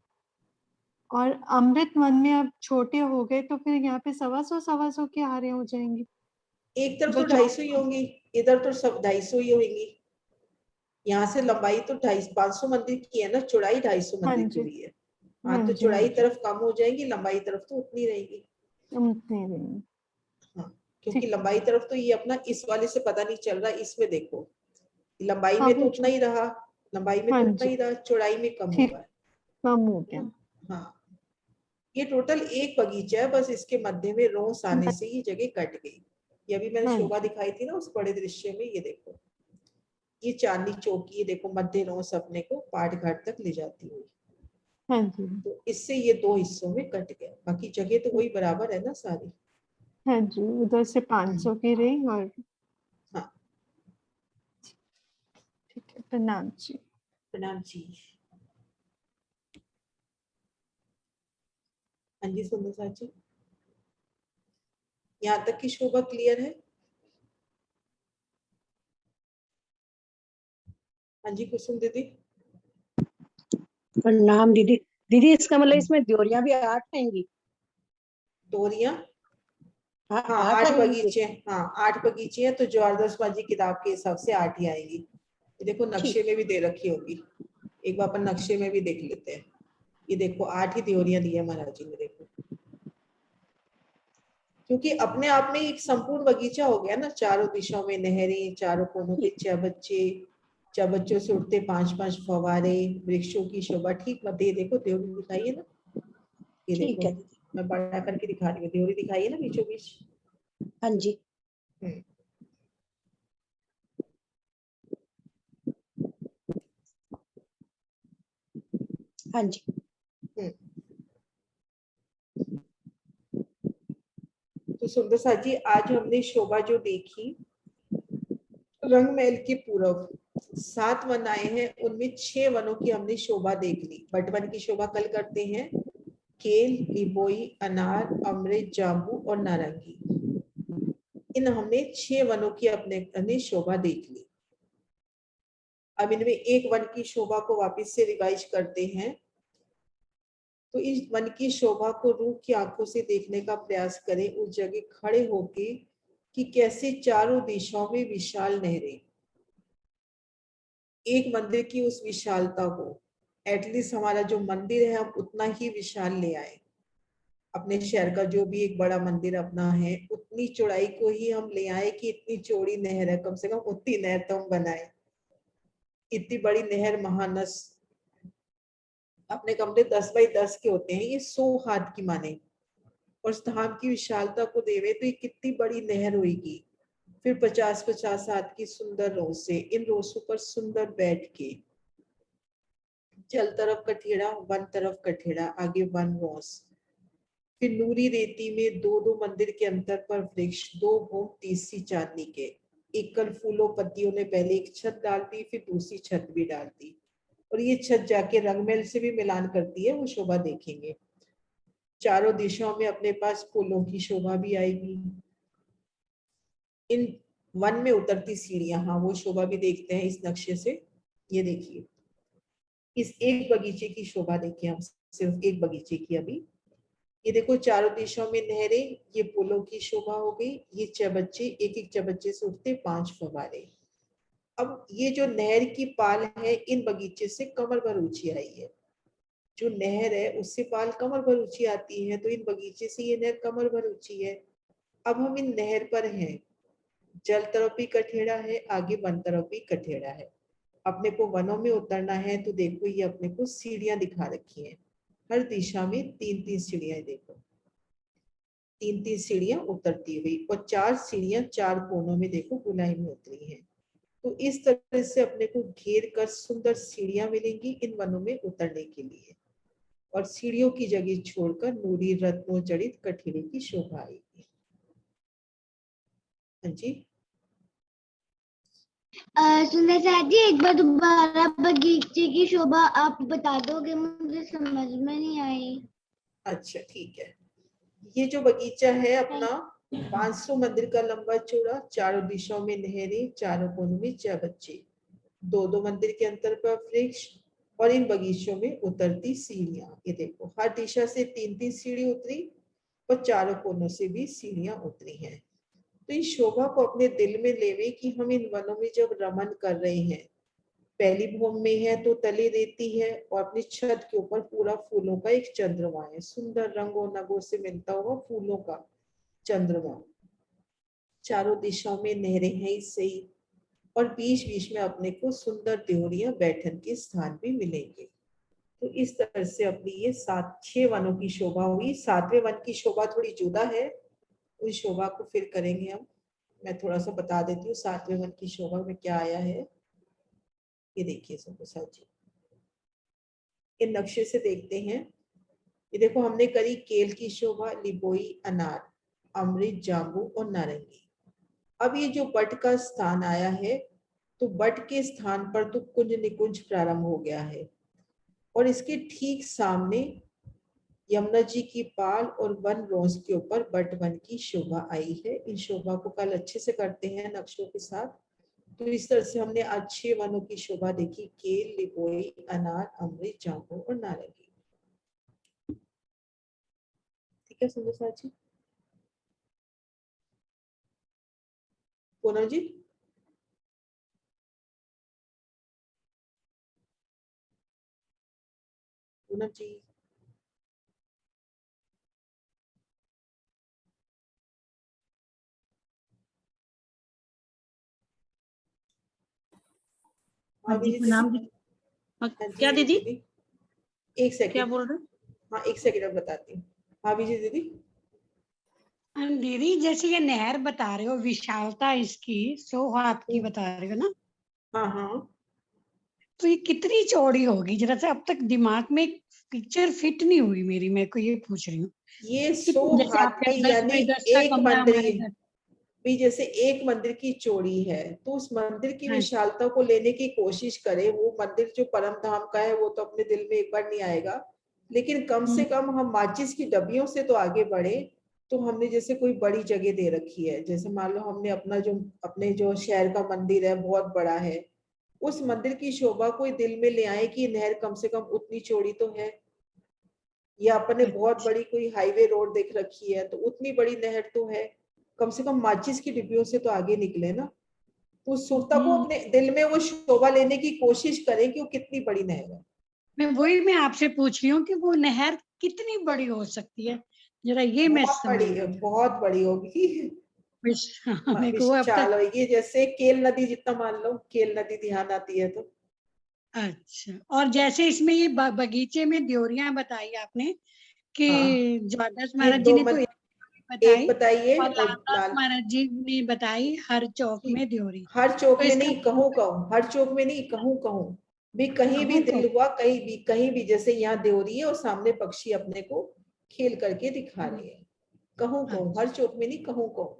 और अमृत वन में अब छोटे हो गए, तो फिर यहाँ पे 125 की हारे हो जाएंगी। एक तरफ जो तो 250 ही होंगी, इधर तो सब 250 ही होंगी। यहाँ से लंबाई तो 500 मंदिर की है ना, चौड़ाई 250 हाँ मंदिर की जी, हुई है। हाँ हाँ, तो जी, हाँ चौड़ाई जी, तरफ कम हो जाएगी, लंबाई तरफ तो उतनी रहेगी। उतनी रहेंगी। हाँ, क्योंकि ठीक, लंबाई तरफ तो ये अपना इस वाले से पता नहीं चल रहा, इसमें देखो लंबाई हाँ में तो वो उतना ही रहा, लंबाई में हाँ तो उतना जी, ही रहा, चौड़ाई में कम ठीक, हुआ है कम हो ना? गया। हाँ, ये टोटल एक बगीचा है, बस इसके मध्य में रोस आने से ये जगह कट गई। ये अभी मैंने हाँ शोभा जी, दिखाई थी ना उस बड़े दृश्य में, ये देखो, ये चांदनी चौक, ये देखो मध्य रोस अपने को पाट घाट तक ले जाती हुई। हाँ जी, तो इससे ये 2 हिस्सों में कट गया, बाकी जगह तो वही बराबर है ना सारी। हाँ जी, उधर से 500 की रही। और हाँ, ठीक है, प्रणाम जी। प्रणाम जी। हाँ जी सुंदर साथ जी, यहाँ तक की शोभा क्लियर है? हाँ जी कुसुम दीदी। प्रणाम दीदी। दीदी, इसका मतलब इसमें द्योरियां भी 8 आएंगी? दोहरिया, हाँ, हाँ 8 8 आएंगी। बगीचे, हाँ 8 बगीचे हैं, तो ज्वारदास बाजी किताब के हिसाब से 8 ही आएंगी। ये देखो नक्शे ठीक। में भी दे रखी होगी, एक बार अपन नक्शे में भी देख लेते हैं। ये देखो 8 ही त्योरियां दी है महाराज जी ने, देखो, क्योंकि अपने आप में एक संपूर्ण बगीचा हो गया ना, चारों दिशाओं में नहरें, चारों कोनों पे ठीक। चबच्चों से उठते 5-5 फवारे, वृक्षों की शोभा ठीक मध्य, देखो त्योरी दिखाई है ना, ये ठीक देखो है दीदी। मैं बड़ा करके दिखा रही हूँ, त्योरी दिखाई है ना बीचों बीच। हाँ जी। हम्म, हाँ जी। हम्म। तो सुंदर साथ जी, आज हमने शोभा जो देखी, रंग महल के पूरब 7 वन आए हैं, उनमें 6 वनों की हमने शोभा देख ली। बट वन की शोभा कल करते हैं। केल, लिबोई, अनार, अमृत, जाम्बू और नारंगी, इन हमने 6 वनों की अपने शोभा देख ली। अब इनमें एक वन की शोभा को वापस से रिवाइज करते हैं। तो इस वन की शोभा को रूह की आंखों से देखने का प्रयास करें, उस जगह खड़े होके कि कैसे चारों दिशाओं में विशाल नहरें, एक मंदिर की उस विशालता को, एटलीस्ट हमारा जो मंदिर है हम उतना ही विशाल ले आए। अपने शहर का जो भी एक बड़ा मंदिर अपना है उतनी चौड़ाई को ही हम ले आए कि इतनी चौड़ी नहर है, कम से कम उतनी नहर तो हम बनाए। इतनी बड़ी नहर महानस, अपने कमरे 10 बाई 10 के होते हैं, ये 100 हाथ की माने, और उस धाम की विशालता को देवे तो ये कितनी बड़ी नहर होगी। फिर 50-50 हाथ की सुंदर रोसे, इन रोसों पर सुंदर बैठ के, जल तरफ कठेड़ा, वन तरफ कठेड़ा, आगे वन रोस। फिर नूरी रेती में 2-2 मंदिर के अंतर पर वृक्ष, 2 भोग तीसरी चांदनी के, एकल फूलों पत्तियों ने पहले एक छत डाल दी, फिर दूसरी छत भी डाल दी, और ये छत जाके रंगमहल से भी मिलान करती है, वो शोभा देखेंगे। चारों दिशाओं में अपने पास फूलों की शोभा भी आएगी। इन वन में उतरती सीढ़ियां, हाँ वो शोभा भी देखते हैं इस नक्शे से। ये देखिए, इस एक बगीचे की शोभा देखिए हम, सिर्फ एक बगीचे की। अभी ये देखो चारों दिशाओं में नहरें, ये पुलों की शोभा हो गई। ये चबच्चे, एक एक चबच्चे से उठते 5 फव्वारे। अब ये जो नहर की पाल है इन बगीचे से कमर भर ऊंची आई है, जो नहर है उससे पाल कमर भर ऊंची आती है, तो इन बगीचे से ये नहर कमर भर ऊंची है। अब हम इन नहर पर हैं, जल तरफ भी कठेड़ा है, आगे वन तरफ भी कठेड़ा है। अपने को वनों में उतरना है तो देखो ये अपने को सीढ़ियां दिखा रखी हैं, हर दिशा में 3-3 सीढ़ियां, देखो 3-3 सीढ़ियां उतरती हुई, और 4 सीढ़ियां 4 कोनों में देखो गोलाई में उतरी हैं। तो इस तरह से अपने को घेर कर सुंदर सीढ़ियां मिलेंगी इन वनों में उतरने के लिए, और सीढ़ियों की जगह छोड़कर नूरी रत्नों जड़ित कठेड़े की शोभा आएगी। हाँ जी, सुंदर साहब जी, एक बार दोबारा बगीचे की शोभा आप बता दोगे, मुझे समझ में नहीं आई। अच्छा ठीक है। ये जो बगीचा है अपना 500 मंदिर का लंबा चौड़ा, चारों दिशाओं में नहरें, चारों कोनों में चबच्चे, 2-2 मंदिर के अंतर पर वृक्ष, और इन बगीचों में उतरती सीढ़ियां। ये देखो हर दिशा से 3-3 सीढ़ी उतरी, और चारों कोनों से भी सीढ़ियां उतरी हैं। तो इस शोभा को अपने दिल में लेवे कि हम इन वनों में जब रमन कर रहे हैं, पहली भूमि में है तो तले देती है, और अपनी छत के ऊपर पूरा फूलों का एक चंद्रमा है, सुंदर रंगों नगों से मिलता हुआ फूलों का चंद्रमा। चारों दिशाओं में नहरें हैं इससे ही, और बीच बीच में अपने को सुंदर देवरियां बैठन के स्थान भी मिलेंगे। तो इस तरह से अपनी ये 7-6 वनों की शोभा हुई। 7वें वन की शोभा थोड़ी जुदा है, उस शोभा को फिर करेंगे हम। मैं थोड़ा सा बता देती हूँ 7वें वन की शोभा में क्या आया है। ये देखिए संप्रसाद जी, इन नक्शे से देखते हैं। ये देखो हमने करी केल की शोभा, लिबोई, अनार, अमृत, जांबू और नारंगी। अब ये जो बट का स्थान आया है, तो बट के स्थान पर तो कुंज निकुंज प्रारंभ हो गया है, और इसके ठीक सामने यमुना जी की पाल और वन रोज के ऊपर बट वन की शोभा आई है। इन शोभा को कल अच्छे से करते हैं नक्शों के साथ। तो इस तरह से हमने आज 6 वनों की शोभा देखी, केल, लिबोई, अनार, अमृत, जामुन और नारंगी। ठीक है सुंदर साथ जी, पूनम जी। पूनम जी, हाँ जी दीदी। प्रणाम जी। हाँ क्या जी दीदी? एक सेकंड, क्या बोल रहे? हाँ एक सेकंड में बताती हूँ। हाँ विजय दीदी। दीदी जैसे ये नहर बता रहे हो, विशालता इसकी 100 हाथ की बता रहे हो ना, हाँ हाँ, तो ये कितनी चौड़ी होगी? जरा से अब तक दिमाग में पिक्चर फिट नहीं हुई मेरी, मैं को ये पूछ रही हूँ। ये 100 जैसे हाथ आपके की 10 यानी बाई 10 का एक कमरा मंदिर हमारे घर। भी, जैसे एक मंदिर की चौड़ी है तो उस मंदिर की हाँ, विशालता को लेने की कोशिश करे। वो मंदिर जो परम धाम का है वो तो अपने दिल में एक बार नहीं आएगा, लेकिन कम से कम हम माचिस की डब्बियों से तो आगे बढ़े। तो हमने जैसे कोई बड़ी जगह दे रखी है, जैसे मान लो हमने अपने जो शहर का मंदिर है बहुत बड़ा है, उस मंदिर की शोभा को दिल में ले आए कि नहर कम से कम उतनी चौड़ी तो है, या अपने बहुत बड़ी कोई हाईवे रोड देख रखी है तो उतनी बड़ी नहर तो है। कम से कम माचिस की डिब्बियों से तो आगे निकले ना। उस सुरता को अपने दिल में वो शोभा लेने की कोशिश करें कि वो कितनी बड़ी नहर है। मैं आपसे पूछ रही हूँ कि वो नहर कितनी बड़ी हो सकती है, जरा ये मैं बहुत बड़ी है, बहुत बड़ी होगी। मेरे को वो अब विशाल तक। होगी, जैसे केल नदी जितना, मान लो केल नदी ध्यान आती है तो। अच्छा, और जैसे इसमें ये बगीचे में द्योरियां बताई आपने कि हाँ, ज्वारदास ये महाराज जी दो ने तो एक बताई, बताइए, और और लालदास लाल महाराज जी ने बताई हर चौक में द्योरी। हर चौक तो में इसका नहीं, कहूँ कहूँ, हर चौक में नहीं, कहूँ कहूँ भी, कहीं भी कहूँ दिल हुआ, कहीं भी जैसे यहाँ देवरी है और सामने पक्षी अपने को खेल करके दिखा रहे हैं। कहूँ कहूँ, हर चौक में नहीं, कहूँ कहूँ,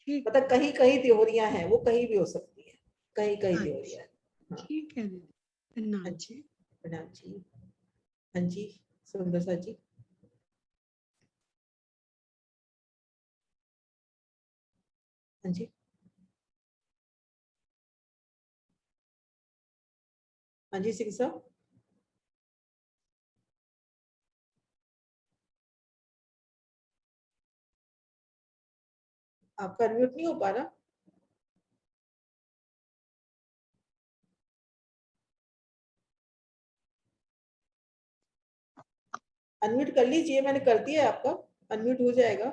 ठीक, मतलब कहीं कहीं देवरियां हैं, वो कहीं भी हो सकती है, कहीं कहीं देवरियां है। हाँ, ठीक है दीदी, प्रणाम अच्छा, जी। प्रणाम जी। हाँ जी, सुंदर सा जी। हाँ जी, हाँ जी सिंह साहब, आपका अनम्यूट नहीं हो पा रहा। अनम्यूट कर लीजिए, मैंने कर दिया है आपका, अनम्यूट हो जाएगा।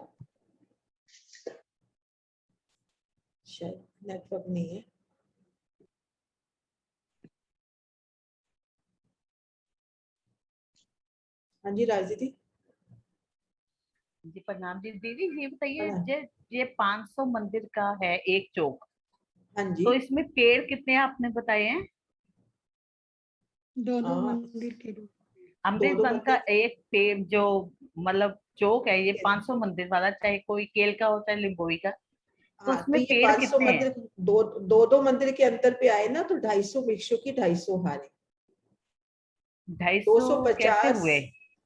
शायद नेटवर्क नहीं है। हाँ जी राज दीदी। जी प्रणाम जी। दीदी ये बताइए, प्रणाम। ये 500 मंदिर का है एक चौक, हाँ जी। तो इसमें पेड़ कितने आपने बताए हैं? दो दो हाँ, मंदिर के रूप। अमृत दो वन का मंदिर एक पेड़ जो मतलब चौक है, ये 500 मंदिर वाला, चाहे कोई केल का हो चाहे लिम्बोई का, तो हाँ, तो उसमें ये पेड़ 500 कितने हैं? मंदिर, दो दो दो मंदिर के अंतर पे आए ना, तो 250 वृक्षों की 250 हारें। 250 कैसे 250, हुए?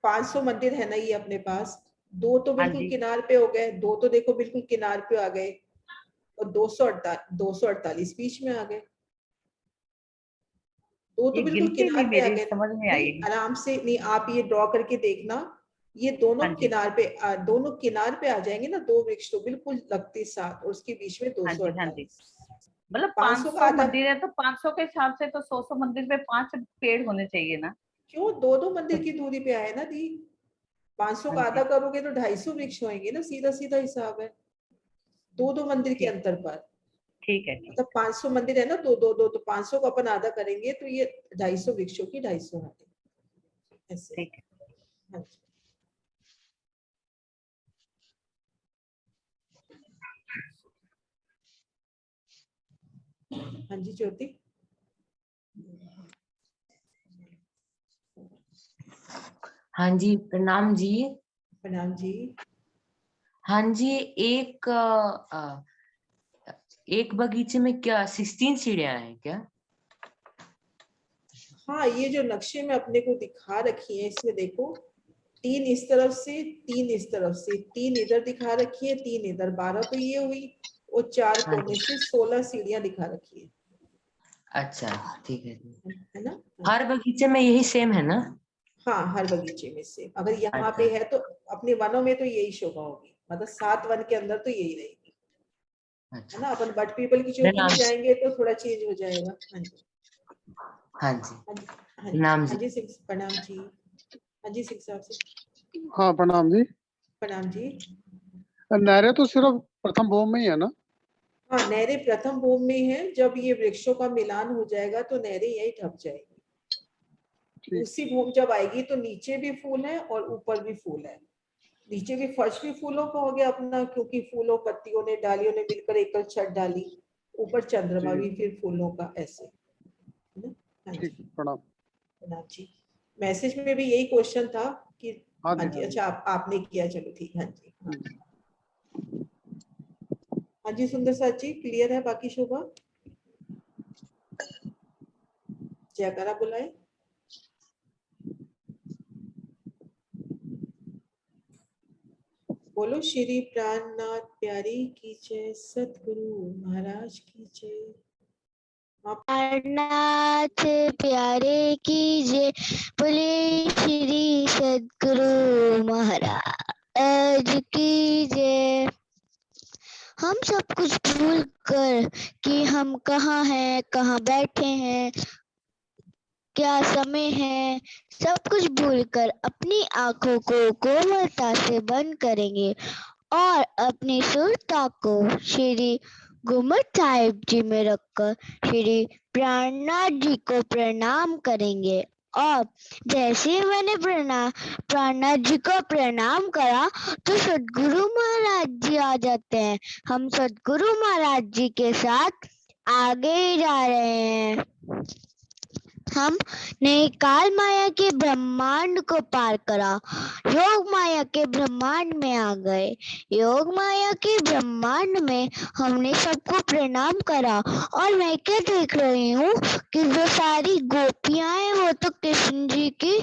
500 मंदिर है ना ये अपने पास। दो तो हाँ बिल्कुल जी, किनार पे हो गए, दो तो देखो बिल्कुल किनार पे आ गए, और 248 बीच में आ गए। दो तो ये बिल्कुल गिनती किनार नहीं पे आ मेरी गए। समझ में नहीं, आई नहीं। आराम से, नहीं आप ये ड्रॉ करके देखना, ये दोनों हाँ जी, किनार पे दोनों किनार पे आ जाएंगे ना, दो वृक्ष तो बिल्कुल लगते साथ, और उसके बीच में हाँ जी, हाँ जी। 248। मतलब 500 का 500 आधा। मंदिर है तो 500 के हिसाब से तो 100 मंदिर पे 5 पेड़ होने चाहिए ना। क्यों, दो दो मंदिर की दूरी पे आए ना दी। 500 हाँ का आधा जी, करोगे तो 250 वृक्ष होंगे ना, सीधा सीधा हिसाब है, दो दो मंदिर के ठीक, अंतर पर। ठीक है, ठीक। मतलब 500 मंदिर है ना, दो दो दो, तो 500 को अपन आधा करेंगे तो ये 250 वृक्षों की 250 हाथें, ऐसे। ठीक है। हाँ जी, हाँ जी ज्योति। हाँ जी प्रणाम जी। प्रणाम जी। हाँ जी, एक बगीचे में क्या 16 सीढ़ियां हैं क्या? हाँ, ये जो नक्शे में अपने को दिखा रखी है, इसमें देखो, 3 इस तरफ से, 3 इस तरफ से, 3 इधर दिखा रखी है, 3 इधर, 12 तो ये हुई, और 4 हाँ कोने जी, से 16 सीढ़ियां दिखा रखी है अच्छा ठीक है। है ना। हर बगीचे में यही सेम है ना? हाँ, हर बगीचे में से, अगर यहाँ अच्छा पे है तो अपने वनों में तो यही शोभा होगी, मतलब 7 वन के अंदर तो यही रहेगी, है अच्छा। ना। अपन बट पीपल की चौकी में प्रणाम। जाएंगे तो थोड़ा चेंज हो जाएगा। हाँ जी, हाँ जी, हाँ जी, हाँ जी, प्रणाम हाँ जी। जी सिंह, प्रणाम जी। हाँ जी सिंह साहब से। हाँ प्रणाम जी। प्रणाम जी। नहरें तो सिर्फ प्रथम भूमि में ही है ना? हाँ, नहरें प्रथम भूमि में है, जब ये वृक्षों का मिलान हो जाएगा तो नहरें यही ढक जाएगी। ठीक। दूसरी भूमि जब आएगी तो नीचे भी फूल है और ऊपर भी फूल है, नीचे भी फर्श भी फूलों का हो गया अपना, क्योंकि फूलों पत्तियों ने डालियों ने मिलकर एकल छत डाली, ऊपर चंद्रमा जी भी फिर फूलों का, ऐसे, है ना। हाँ ठीक, जी, प्रणाम। प्रणाम जी। मैसेज में भी यही क्वेश्चन था कि, हाँ हाँ जी, जी, हाँ जी। अच्छा आपने किया, चलो ठीक, हाँ जी, हाँ। हम्म। हाँ जी सुंदर साथ जी, क्लियर है, बाकी शोभा जयकारा बुलाए। बोलो श्री प्राणनाथ प्यारी की जय, सतगुरु महाराज की जय। प्राणनाथ प्यारे की जय, बोले श्री सद्गुरु महाराज की जय। हम सब कुछ भूल कर कि हम कहाँ हैं, कहाँ बैठे हैं, क्या समय है, सब कुछ भूलकर अपनी आंखों को कोमलता से बंद करेंगे और अपनी सुरता को श्री गुम्बद साहिब जी में रखकर श्री प्राणनाथ जी को प्रणाम करेंगे। और जैसे ही मैंने प्राणनाथ जी को प्रणाम करा तो सदगुरु महाराज जी आ जाते हैं। हम सदगुरु महाराज जी के साथ आगे जा रहे हैं। हमने काल माया के ब्रह्मांड को पार करा, योग माया के ब्रह्मांड में आ गए। योग माया के ब्रह्मांड में हमने सबको प्रणाम करा और मैं क्या देख रही हूँ कि जो सारी गोपियां हैं वो तो कृष्ण जी की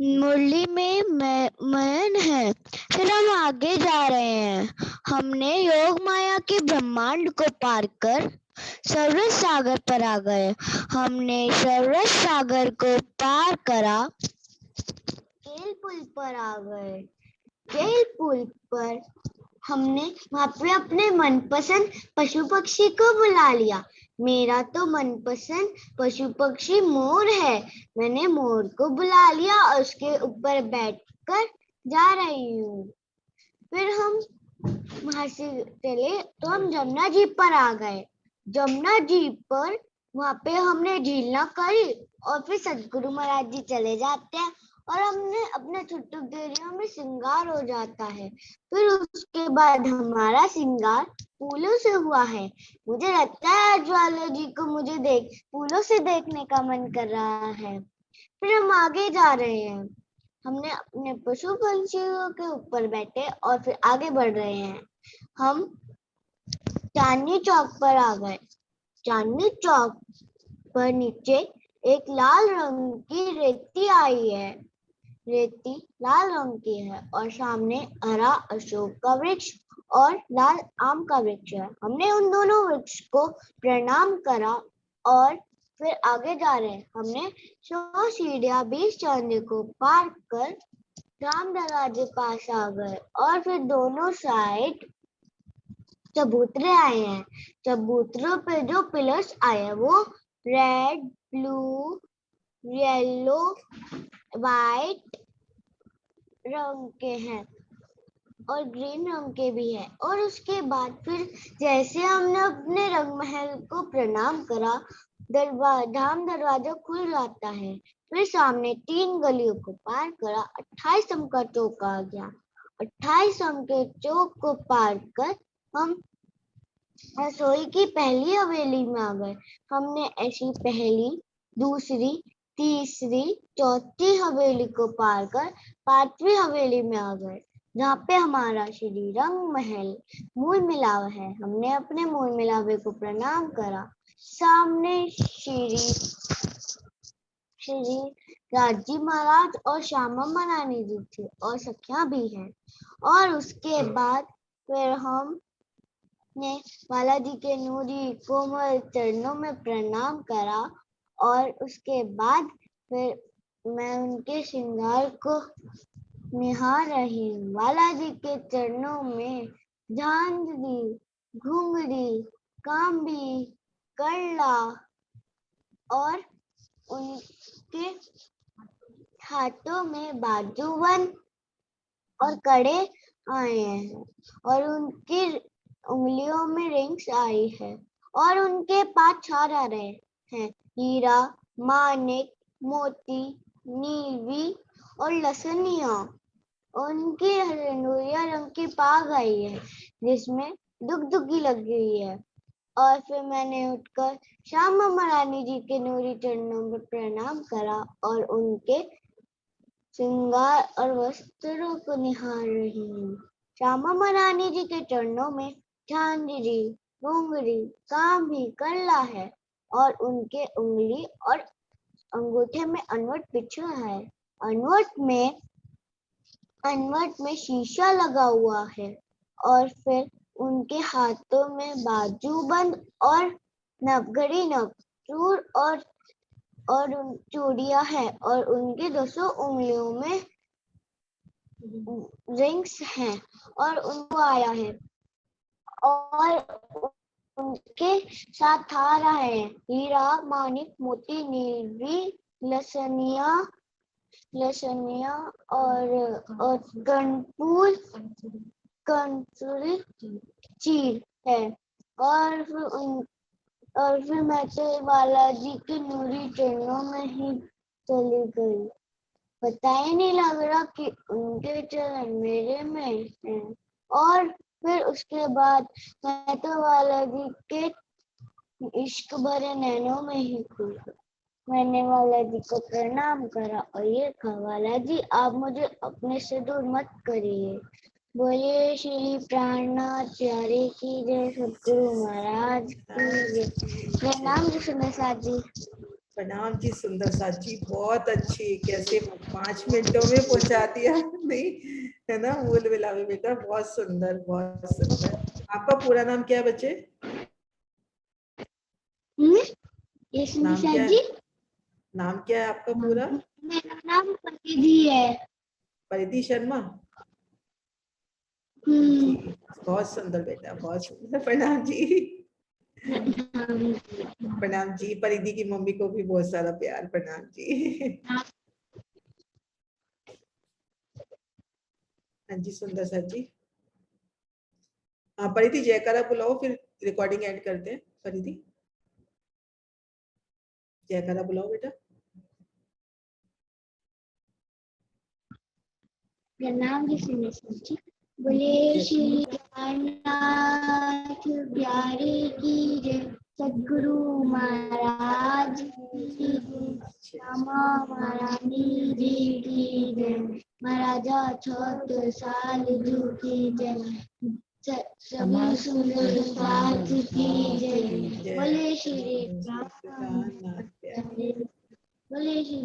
मुरली में मगन है। फिर हम आगे जा रहे हैं। हमने योग माया के ब्रह्मांड को पार कर सरस सागर पर आ गए। हमने सरस सागर को पार करा, केल पुल पर आ गए। केल पुल पर हमने वहां पे अपने मनपसंद पशु पक्षी को बुला लिया। मेरा तो मनपसंद पशु पक्षी मोर है। मैंने मोर को बुला लिया और उसके ऊपर बैठकर जा रही हूँ। फिर हम वहां से चले तो हम जमुना जी पर आ गए। जमुना जी पर वहां पे हमने झीलना करी और फिर सदगुरु महाराज जी चले जाते हैं और हमने अपने छुट्टू देरियों में श्रृंगार हो जाता है। फिर उसके बाद हमारा श्रृंगार फूलों से हुआ है। मुझे लगता है ज्वाला जी को मुझे फूलों से देखने का मन कर रहा है। फिर हम आगे जा रहे हैं। हमने अपने पशु पंछियों के ऊपर बैठे और फिर आगे बढ़ रहे हैं। हम चांदनी चौक पर आ गए। चांदनी चौक पर नीचे एक लाल रंग की रेती आई है। रेती लाल रंग की है और सामने हरा अशोक का वृक्ष और लाल आम का वृक्ष है। हमने उन दोनों वृक्ष को प्रणाम करा और फिर आगे जा रहे हैं। हमने 100 सीढ़ियां 20 चांदनी को पार कर राम दरवाजे पास आ गए और फिर दोनों साइड चबूतरे आए हैं। चबूतरों पे जो पिलर्स आए हैं वो रेड, ब्लू, येलो, वाइट रंग के हैं और ग्रीन रंग के भी हैं। और उसके बाद फिर जैसे हमने अपने रंग महल को प्रणाम करा, धाम दरवाजा खुल जाता है। फिर सामने 3 गलियों को पार करा 28 अंक का चौक आ गया। 28 अंक के चौक को पार कर हम रसोई की पहली हवेली में आ गए। हमने ऐसी पहली, दूसरी, तीसरी, चौथी हवेली को पार कर 5वीं हवेली में आ गए, जहाँ पे हमारा श्री रंग महल मूल मिलावा है। हमने अपने मूल मिलावे को प्रणाम करा। सामने श्री राजी महाराज और श्यामा महारानी जी थे और सखियां भी हैं। और उसके बाद फिर हम ने बालाजी के नूरी कोमल चरणों में प्रणाम करा और उसके बाद फिर मैं उनके श्रृंगार को निहार रही हूँ। बालाजी के चरणों में झांझरी, घुंघरी, कांबी, करला और उनके हाथों में बाजूबंद और कड़े आए हैं और उनकी उंगलियों में रिंग्स आई है और उनके पास हार आ रहे हैं। हीरा, मानिक, मोती, नीवी और लसनिया। उनकी हरनोरिया रंग की पाग आई है जिसमें दुगदुगी लगी हुई है। और फिर मैंने उठकर श्यामा महारानी जी के नूरी चरणों में प्रणाम करा और उनके श्रृंगार और वस्त्रों को निहार रही हूँ। श्यामा महारानी जी के चरणों में झांझरी, घुंघरी, कांभी, करला है और उनके उंगली और अंगूठे में अनवट बिछा है। अनवट में शीशा लगा हुआ है और फिर उनके हाथों में बाजूबंद और नवघड़ी, नवचूर और चूड़ियां हैं और उनके 200 उंगलियों में रिंग्स हैं और उनको आया है। और उनके साथ आ रहे हैं हीरा मानिक मोती नीलवी लसनिया और कर्पूर चीर है। और फिर मैं तो बालाजी के नूरी चरणों में ही चली गई। पता ही नहीं लग रहा कि उनके चरण मेरे में हैं। और फिर उसके बाद मैं तो बालाजी के इश्क भरे नैनों में ही खो गई। मैंने बालाजी को प्रणाम करा और ये कहा, बालाजी आप मुझे अपने से दूर मत करिए। बोलिए श्री प्राणनाथ प्यारे की जय, सतगुरु महाराज की जय। प्रणाम जी सुंदर साथ जी। प्रणाम जी सुंदर साथ जी, बहुत अच्छी, कैसे 5 मिनटों में पहुंचा दिया नहीं है ना मूल विलावे बेटा, बहुत सुंदर बहुत सुंदर। आपका पूरा नाम क्या है बच्चे? ये नाम सुंदर क्या साथ है? जी, नाम क्या है आपका पूरा? मेरा नाम परिधि है। परिधि शर्मा हम्म, जी, बहुत सुंदर बेटा, बहुत सुंदर। प्रणाम जी। प्रणाम जी, परिधि की मम्मी को भी बहुत सारा प्यार। प्रणाम जी। हाँ जी सुंदर सर जी। हाँ परिधि जयकारा बुलाओ, फिर रिकॉर्डिंग एंड करते हैं। परिधि जयकारा बुलाओ बेटा। प्रणाम जी सुंदर साथ जी। बोले श्री प्राणनाथ प्यारे की जय, सतगुरु महाराज की जय, श्यामा महारानी जी की जय, महाराजा 74 साल जी की जय, सभी सुंदर साथ की जय। बोले श्री प्राणनाथ प्यारे, बोले श्री